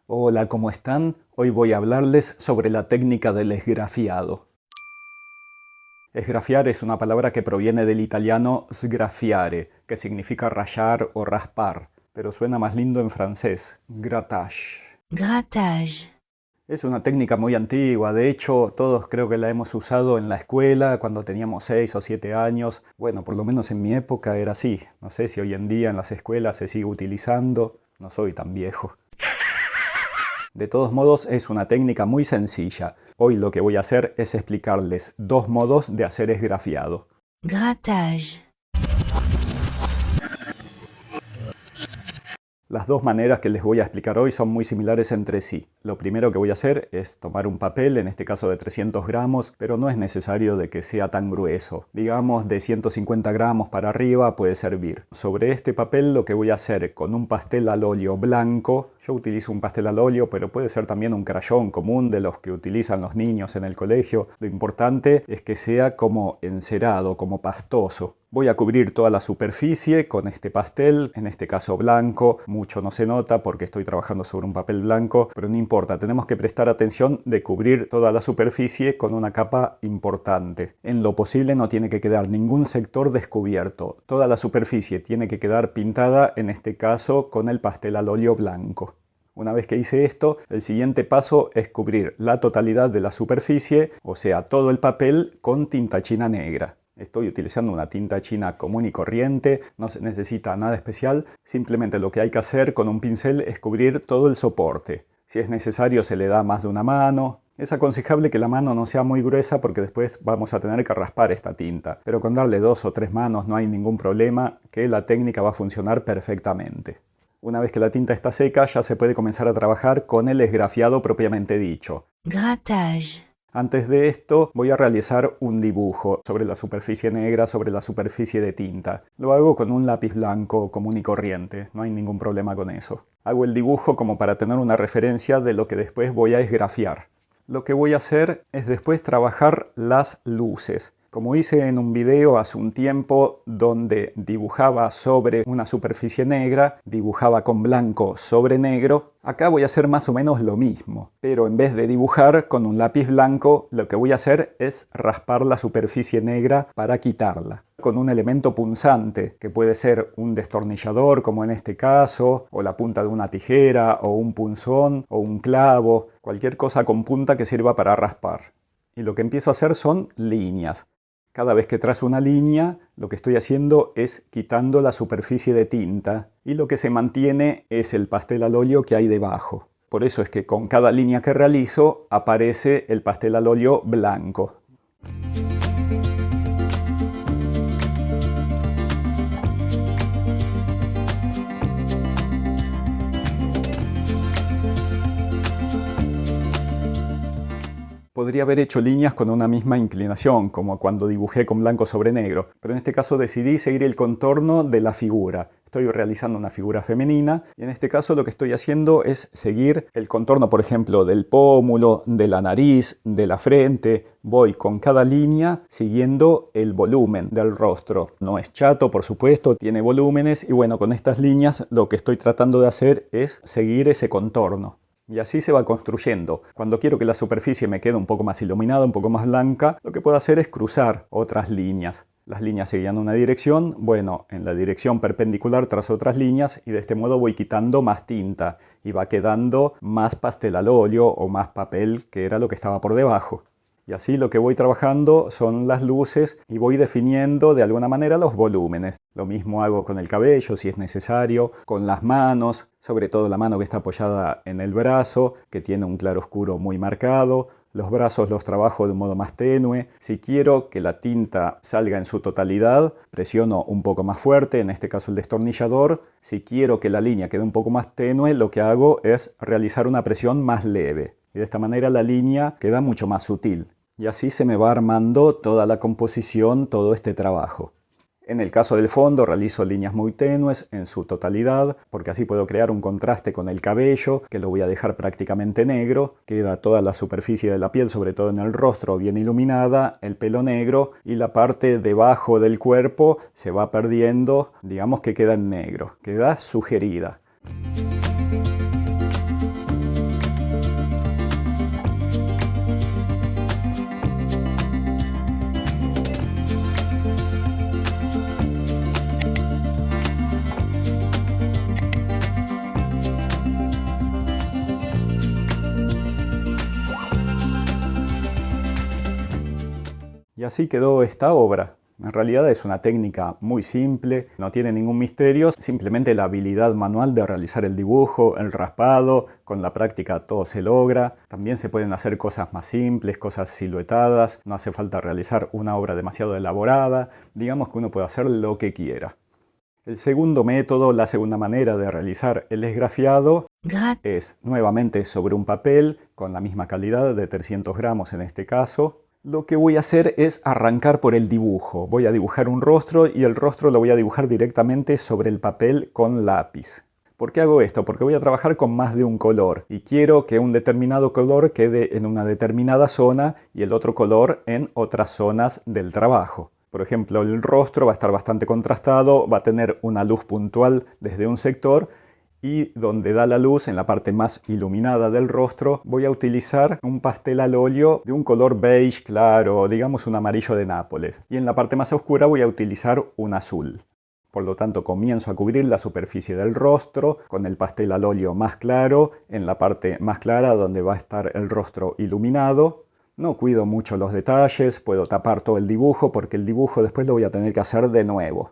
Hola, ¿cómo están? Hoy voy a hablarles sobre la técnica del esgrafiado. Esgrafiar es una palabra que proviene del italiano sgraffiare, que significa rayar o raspar, pero suena más lindo en francés, grattage. Grattage. Es una técnica muy antigua, de hecho todos creo que la hemos usado en la escuela cuando teníamos 6 o 7 años. Bueno, por lo menos en mi época era así. No sé si hoy en día en las escuelas se sigue utilizando, no soy tan viejo. De todos modos, es una técnica muy sencilla. Hoy lo que voy a hacer es explicarles dos modos de hacer esgrafiado. Grattage. Las dos maneras que les voy a explicar hoy son muy similares entre sí. Lo primero que voy a hacer es tomar un papel, en este caso de 300 gramos, pero no es necesario de que sea tan grueso. Digamos de 150 gramos para arriba puede servir. Sobre este papel lo que voy a hacer con un pastel al óleo blanco, yo utilizo un pastel al óleo, pero puede ser también un crayón común de los que utilizan los niños en el colegio. Lo importante es que sea como encerado, como pastoso. Voy a cubrir toda la superficie con este pastel, en este caso blanco. Mucho no se nota porque estoy trabajando sobre un papel blanco, pero no importa, tenemos que prestar atención de cubrir toda la superficie con una capa importante. En lo posible no tiene que quedar ningún sector descubierto. Toda la superficie tiene que quedar pintada, en este caso con el pastel al óleo blanco. Una vez que hice esto, el siguiente paso es cubrir la totalidad de la superficie, o sea, todo el papel con tinta china negra. Estoy utilizando una tinta china común y corriente, no se necesita nada especial, simplemente lo que hay que hacer con un pincel es cubrir todo el soporte. Si es necesario se le da más de una mano. Es aconsejable que la mano no sea muy gruesa porque después vamos a tener que raspar esta tinta, pero con darle 2 o 3 manos no hay ningún problema, que la técnica va a funcionar perfectamente. Una vez que la tinta está seca ya se puede comenzar a trabajar con el esgrafiado propiamente dicho. Grattage. Antes de esto voy a realizar un dibujo sobre la superficie negra, sobre la superficie de tinta. Lo hago con un lápiz blanco común y corriente, no hay ningún problema con eso. Hago el dibujo como para tener una referencia de lo que después voy a esgrafiar. Lo que voy a hacer es después trabajar las luces. Como hice en un video hace un tiempo donde dibujaba sobre una superficie negra, dibujaba con blanco sobre negro, acá voy a hacer más o menos lo mismo. Pero en vez de dibujar con un lápiz blanco, lo que voy a hacer es raspar la superficie negra para quitarla. Con un elemento punzante, que puede ser un destornillador como en este caso, o la punta de una tijera, o un punzón, o un clavo, cualquier cosa con punta que sirva para raspar. Y lo que empiezo a hacer son líneas. Cada vez que trazo una línea, lo que estoy haciendo es quitando la superficie de tinta y lo que se mantiene es el pastel al óleo que hay debajo. Por eso es que con cada línea que realizo aparece el pastel al óleo blanco. Podría haber hecho líneas con una misma inclinación, como cuando dibujé con blanco sobre negro, pero en este caso decidí seguir el contorno de la figura. Estoy realizando una figura femenina y en este caso lo que estoy haciendo es seguir el contorno, por ejemplo, del pómulo, de la nariz, de la frente. Voy con cada línea siguiendo el volumen del rostro. No es chato, por supuesto, tiene volúmenes y bueno, con estas líneas lo que estoy tratando de hacer es seguir ese contorno. Y así se va construyendo. Cuando quiero que la superficie me quede un poco más iluminada, un poco más blanca, lo que puedo hacer es cruzar otras líneas. Las líneas seguían una dirección, bueno, en la dirección perpendicular trazo otras líneas y de este modo voy quitando más tinta y va quedando más pastel al óleo o más papel que era lo que estaba por debajo. Y así lo que voy trabajando son las luces y voy definiendo de alguna manera los volúmenes. Lo mismo hago con el cabello si es necesario, con las manos, sobre todo la mano que está apoyada en el brazo, que tiene un claroscuro muy marcado. Los brazos los trabajo de un modo más tenue. Si quiero que la tinta salga en su totalidad, presiono un poco más fuerte, en este caso el destornillador. Si quiero que la línea quede un poco más tenue, lo que hago es realizar una presión más leve. Y de esta manera la línea queda mucho más sutil. Y así se me va armando toda la composición, todo este trabajo. En el caso del fondo realizo líneas muy tenues en su totalidad, porque así puedo crear un contraste con el cabello, que lo voy a dejar prácticamente negro. Queda toda la superficie de la piel, sobre todo en el rostro, bien iluminada, el pelo negro y la parte debajo del cuerpo se va perdiendo, digamos que queda en negro, queda sugerida. así quedó esta obra. En realidad es una técnica muy simple, no tiene ningún misterio, simplemente la habilidad manual de realizar el dibujo, el raspado, con la práctica todo se logra. También se pueden hacer cosas más simples, cosas siluetadas, no hace falta realizar una obra demasiado elaborada, digamos que uno puede hacer lo que quiera. El segundo método, la segunda manera de realizar el esgrafiado es nuevamente sobre un papel con la misma calidad de 300 gramos en este caso. Lo que voy a hacer es arrancar por el dibujo. Voy a dibujar un rostro y el rostro lo voy a dibujar directamente sobre el papel con lápiz. ¿Por qué hago esto? Porque voy a trabajar con más de un color y quiero que un determinado color quede en una determinada zona y el otro color en otras zonas del trabajo. Por ejemplo, el rostro va a estar bastante contrastado, va a tener una luz puntual desde un sector y donde da la luz, en la parte más iluminada del rostro, voy a utilizar un pastel al óleo de un color beige claro, digamos un amarillo de Nápoles. Y en la parte más oscura voy a utilizar un azul. Por lo tanto, comienzo a cubrir la superficie del rostro con el pastel al óleo más claro, en la parte más clara donde va a estar el rostro iluminado. No cuido mucho los detalles, puedo tapar todo el dibujo porque el dibujo después lo voy a tener que hacer de nuevo.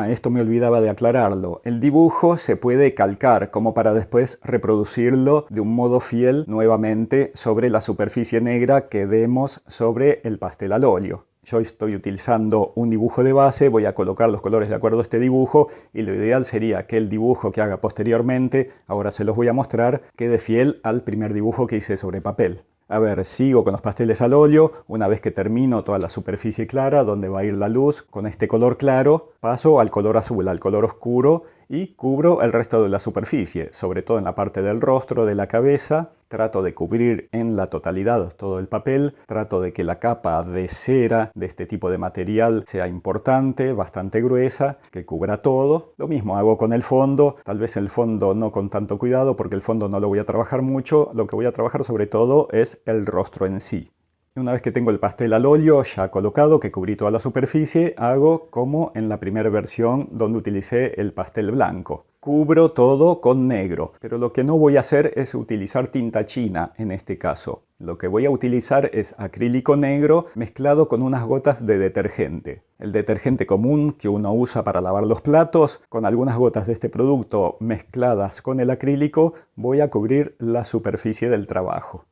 Esto me olvidaba de aclararlo. El dibujo se puede calcar como para después reproducirlo de un modo fiel nuevamente sobre la superficie negra que vemos sobre el pastel al óleo. Yo estoy utilizando un dibujo de base, voy a colocar los colores de acuerdo a este dibujo y lo ideal sería que el dibujo que haga posteriormente, ahora se los voy a mostrar, quede fiel al primer dibujo que hice sobre papel. A ver, sigo con los pasteles al óleo. Una vez que termino toda la superficie clara donde va a ir la luz con este color claro, paso al color azul, al color oscuro y cubro el resto de la superficie, sobre todo en la parte del rostro, de la cabeza. Trato de cubrir en la totalidad todo el papel, trato de que la capa de cera de este tipo de material sea importante, bastante gruesa, que cubra todo. Lo mismo hago con el fondo, tal vez el fondo no con tanto cuidado porque el fondo no lo voy a trabajar mucho, lo que voy a trabajar sobre todo es el rostro en sí. Una vez que tengo el pastel al óleo ya colocado, que cubrí toda la superficie, hago como en la primera versión donde utilicé el pastel blanco. Cubro todo con negro, pero lo que no voy a hacer es utilizar tinta china en este caso. Lo que voy a utilizar es acrílico negro mezclado con unas gotas de detergente. El detergente común que uno usa para lavar los platos, con algunas gotas de este producto mezcladas con el acrílico, voy a cubrir la superficie del trabajo.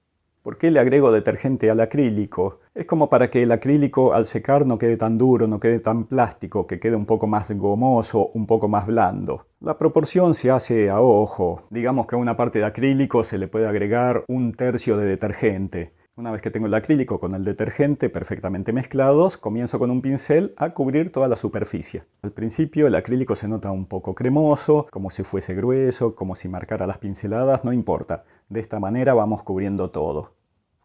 ¿Por qué le agrego detergente al acrílico? Es como para que el acrílico al secar no quede tan duro, no quede tan plástico, que quede un poco más gomoso, un poco más blando. La proporción se hace a ojo. Digamos que a una parte de acrílico se le puede agregar 1/3 de detergente. Una vez que tengo el acrílico con el detergente perfectamente mezclados, comienzo con un pincel a cubrir toda la superficie. Al principio el acrílico se nota un poco cremoso, como si fuese grueso, como si marcara las pinceladas, no importa. De esta manera vamos cubriendo todo.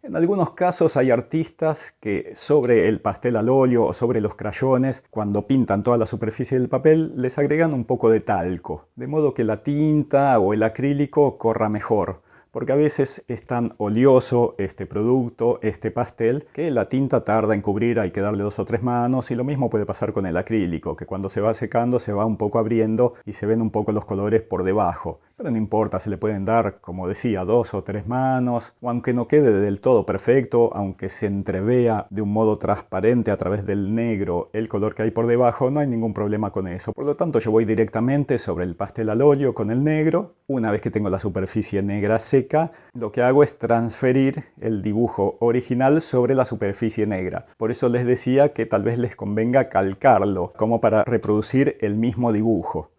En algunos casos hay artistas que sobre el pastel al óleo o sobre los crayones, cuando pintan toda la superficie del papel, les agregan un poco de talco, de modo que la tinta o el acrílico corra mejor. Porque a veces es tan oleoso este producto, este pastel, que la tinta tarda en cubrir, hay que darle 2 o 3 manos, y lo mismo puede pasar con el acrílico, que cuando se va secando se va un poco abriendo y se ven un poco los colores por debajo. Pero no importa, se le pueden dar, como decía, 2 o 3 manos, o aunque no quede del todo perfecto, aunque se entrevea de un modo transparente a través del negro el color que hay por debajo, no hay ningún problema con eso. Por lo tanto, yo voy directamente sobre el pastel al óleo con el negro. Una vez que tengo la superficie negra seca, lo que hago es transferir el dibujo original sobre la superficie negra. Por eso les decía que tal vez les convenga calcarlo, como para reproducir el mismo dibujo.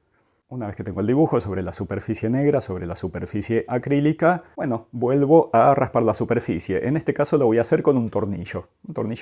Una vez que tengo el dibujo sobre la superficie negra, sobre la superficie acrílica, bueno, vuelvo a raspar la superficie. En este caso lo voy a hacer con un tornillo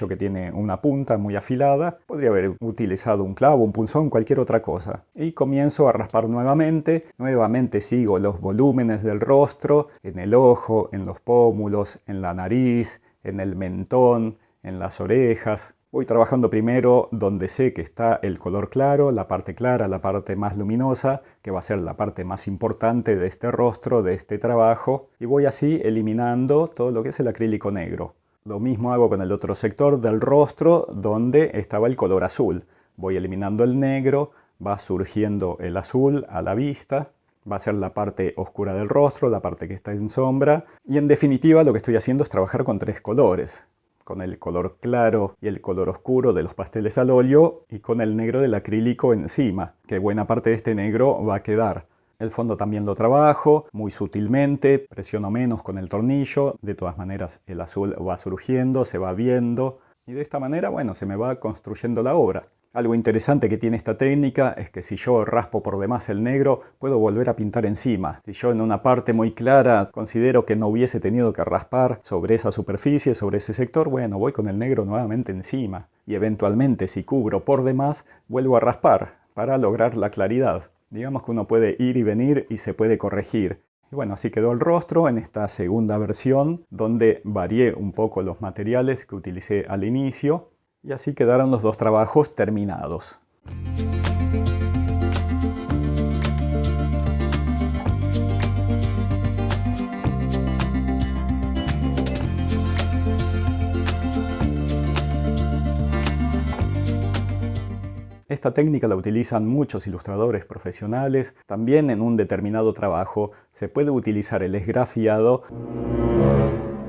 que tiene una punta muy afilada. Podría haber utilizado un clavo, un punzón, cualquier otra cosa. Y comienzo a raspar nuevamente. Nuevamente sigo los volúmenes del rostro, en el ojo, en los pómulos, en la nariz, en el mentón, en las orejas. Voy trabajando primero donde sé que está el color claro, la parte clara, la parte más luminosa, que va a ser la parte más importante de este rostro, de este trabajo, y voy así eliminando todo lo que es el acrílico negro. Lo mismo hago con el otro sector del rostro donde estaba el color azul. Voy eliminando el negro, va surgiendo el azul a la vista. Va a ser la parte oscura del rostro, la parte que está en sombra. Y en definitiva lo que estoy haciendo es trabajar con 3 colores. con el color claro y el color oscuro de los pasteles al óleo y con el negro del acrílico encima, que buena parte de este negro va a quedar. El fondo también lo trabajo muy sutilmente, presiono menos con el tornillo, de todas maneras el azul va surgiendo, se va viendo y de esta manera, bueno, se me va construyendo la obra. Algo interesante que tiene esta técnica es que si yo raspo por demás el negro, puedo volver a pintar encima. Si yo en una parte muy clara considero que no hubiese tenido que raspar sobre esa superficie, sobre ese sector, bueno, voy con el negro nuevamente encima. Y eventualmente, si cubro por demás, vuelvo a raspar para lograr la claridad. Digamos que uno puede ir y venir y se puede corregir. Y bueno, así quedó el rostro en esta segunda versión, donde varié un poco los materiales que utilicé al inicio. Y así quedaron los dos trabajos terminados. Esta técnica la utilizan muchos ilustradores profesionales. También en un determinado trabajo se puede utilizar el esgrafiado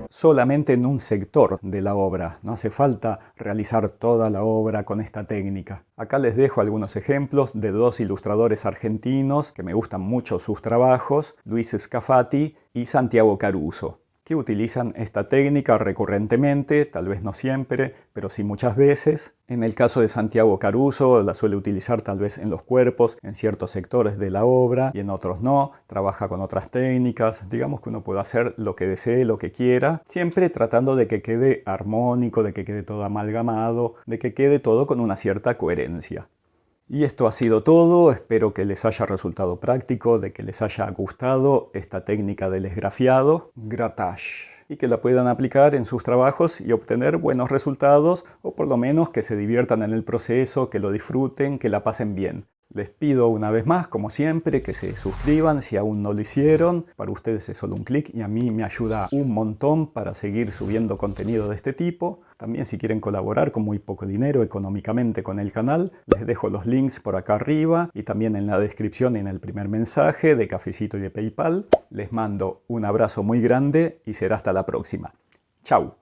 solamente en un sector de la obra. No hace falta realizar toda la obra con esta técnica. Acá les dejo algunos ejemplos de dos ilustradores argentinos que me gustan mucho sus trabajos, Luis Scafati y Santiago Caruso, que utilizan esta técnica recurrentemente, tal vez no siempre, pero sí muchas veces. En el caso de Santiago Caruso, la suele utilizar tal vez en los cuerpos, en ciertos sectores de la obra, y en otros no. Trabaja con otras técnicas. Digamos que uno puede hacer lo que desee, lo que quiera, siempre tratando de que quede armónico, de que quede todo amalgamado, de que quede todo con una cierta coherencia. Y esto ha sido todo, espero que les haya resultado práctico, de que les haya gustado esta técnica del esgrafiado, grattage, y que la puedan aplicar en sus trabajos y obtener buenos resultados, o por lo menos que se diviertan en el proceso, que lo disfruten, que la pasen bien. Les pido una vez más, como siempre, que se suscriban si aún no lo hicieron. Para ustedes es solo un clic y a mí me ayuda un montón para seguir subiendo contenido de este tipo. También si quieren colaborar con muy poco dinero económicamente con el canal, les dejo los links por acá arriba y también en la descripción y en el primer mensaje de Cafecito y de PayPal. Les mando un abrazo muy grande y será hasta la próxima. Chau.